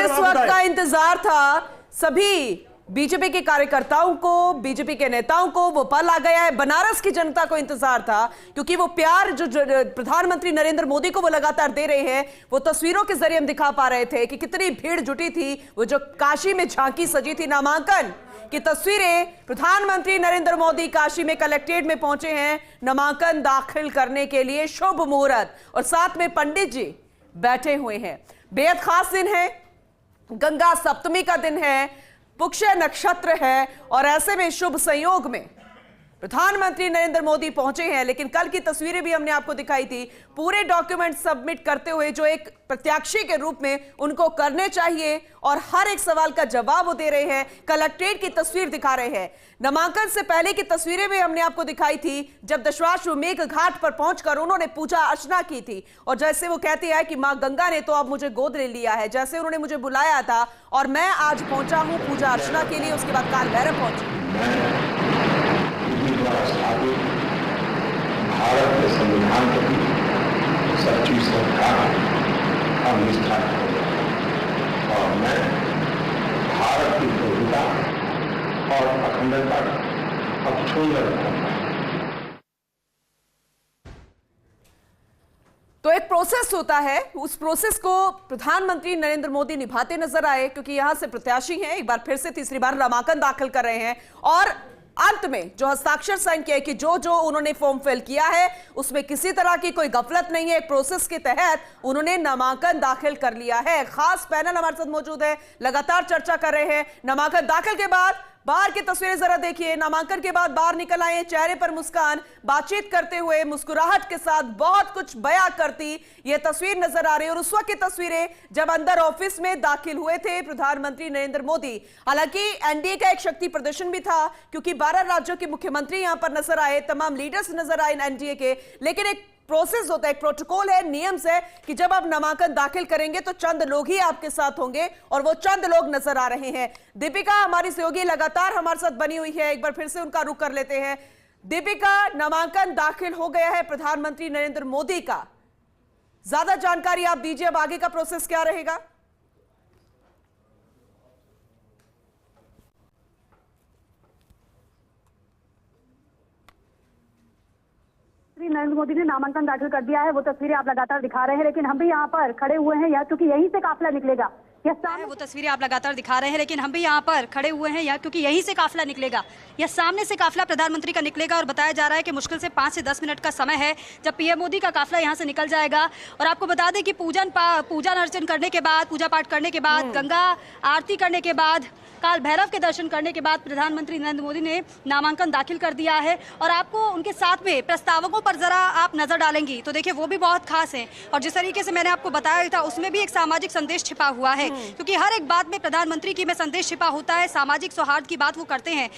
इस वक्त का इंतजार था सभी बीजेपी के कार्यकर्ताओं को, बीजेपी के नेताओं को। वो पल आ गया है, बनारस की जनता को इंतजार था, क्योंकि वो प्यार जो प्रधानमंत्री नरेंद्र मोदी को वो लगातार दे रहे हैं, वो तस्वीरों के जरिए हम दिखा पा रहे थे कि कितनी भीड़ जुटी थी। वो जो काशी में झांकी सजी थी, नामांकन की तस्वीरें, प्रधानमंत्री नरेंद्र मोदी काशी में कलेक्ट्रेट में पहुंचे हैं नामांकन दाखिल करने के लिए। शुभ मुहूर्त और साथ में पंडित जी बैठे हुए हैं। बेहद खास दिन है, गंगा सप्तमी का दिन है, पुष्य नक्षत्र है और ऐसे में शुभ संयोग में प्रधानमंत्री नरेंद्र मोदी पहुंचे हैं। लेकिन कल की तस्वीरें भी हमने आपको दिखाई थी, पूरे डॉक्यूमेंट सबमिट करते हुए जो एक प्रत्याशी के रूप में उनको करने चाहिए और हर एक सवाल का जवाब वो दे रहे हैं। कलेक्ट्रेट की तस्वीर दिखा रहे हैं। नामांकन से पहले की तस्वीरें भी हमने आपको दिखाई थी, जब दशाश्वमेध घाट पर पहुंचकर उन्होंने पूजा अर्चना की थी। और जैसे वो कहती है कि मां गंगा ने तो अब मुझे गोद ले लिया है, जैसे उन्होंने मुझे बुलाया था और मैं आज पहुंचा हूं पूजा अर्चना के लिए। उसके बाद काल भैरव पहुंचे। भारत के संविधान के सच्ची श्रद्धा और निष्ठा और मैं भारत की भव्यता और अखंडता अक्षुण्ण रखूंगा। तो एक प्रोसेस होता है, उस प्रोसेस को प्रधानमंत्री नरेंद्र मोदी निभाते नजर आए, क्योंकि यहां से प्रत्याशी हैं, एक बार फिर से तीसरी बार नामांकन दाखिल कर रहे हैं। और अंत में जो हस्ताक्षर साइन किया कि जो जो उन्होंने फॉर्म फिल किया है उसमें किसी तरह की कोई गफलत नहीं है। एक प्रोसेस के तहत उन्होंने नामांकन दाखिल कर लिया है। खास पैनल हमारे साथ मौजूद है, लगातार चर्चा कर रहे हैं। नामांकन दाखिल के बाद बाहर की तस्वीरें जरा देखिए। नामांकन के बाद बाहर निकल आए, चेहरे पर मुस्कान, बातचीत करते हुए मुस्कुराहट के साथ बहुत कुछ बयां करती ये तस्वीर नजर आ रही है। और उस वक्त की तस्वीरें जब अंदर ऑफिस में दाखिल हुए थे प्रधानमंत्री नरेंद्र मोदी। हालांकि एनडीए का एक शक्ति प्रदर्शन भी था, क्योंकि 12 राज्यों के मुख्यमंत्री यहां पर नजर आए, तमाम लीडर्स नजर आए एनडीए के। लेकिन एक प्रोसेस होता है, एक प्रोटोकॉल है, नियम है कि जब आप नामांकन दाखिल करेंगे तो चंद लोग ही आपके साथ होंगे और वो चंद लोग नजर आ रहे हैं। दीपिका हमारी सहयोगी लगातार हमारे साथ बनी हुई है, एक बार फिर से उनका रुख कर लेते हैं। दीपिका, नामांकन दाखिल हो गया है प्रधानमंत्री नरेंद्र मोदी का, ज्यादा जानकारी आप दीजिए, अब आगे का प्रोसेस क्या रहेगा? नरेंद्र मोदी ने नामांकन दाखिल कर दिया है, वो तस्वीरें आप लगातार दिखा रहे हैं। लेकिन हम भी यहाँ पर खड़े हुए हैं, यहाँ क्योंकि यहीं से काफिला निकलेगा। वो तस्वीरें आप लगातार दिखा रहे हैं, लेकिन हम भी यहाँ पर खड़े हुए हैं यहाँ, क्योंकि यहीं से काफिला निकलेगा। यह सामने से काफिला प्रधानमंत्री का निकलेगा और बताया जा रहा है कि मुश्किल से 5 से 10 मिनट का समय है जब पीएम मोदी का काफिला यहाँ से निकल जाएगा। और आपको बता दें कि पूजन अर्चन करने के बाद, पूजा पाठ करने के बाद, गंगा आरती करने के बाद, काल भैरव के दर्शन करने के बाद प्रधानमंत्री नरेंद्र मोदी ने नामांकन दाखिल कर दिया है। और आपको उनके साथ में प्रस्तावकों पर जरा आप नजर डालेंगी तो देखिए वो भी बहुत खास हैं। और जिस तरीके से मैंने आपको बताया था उसमें भी एक सामाजिक संदेश छिपा हुआ है, क्योंकि हर एक बात में प्रधानमंत्री की में संदेश छिपा होता है। सामाजिक सौहार्द की बात वो करते हैं।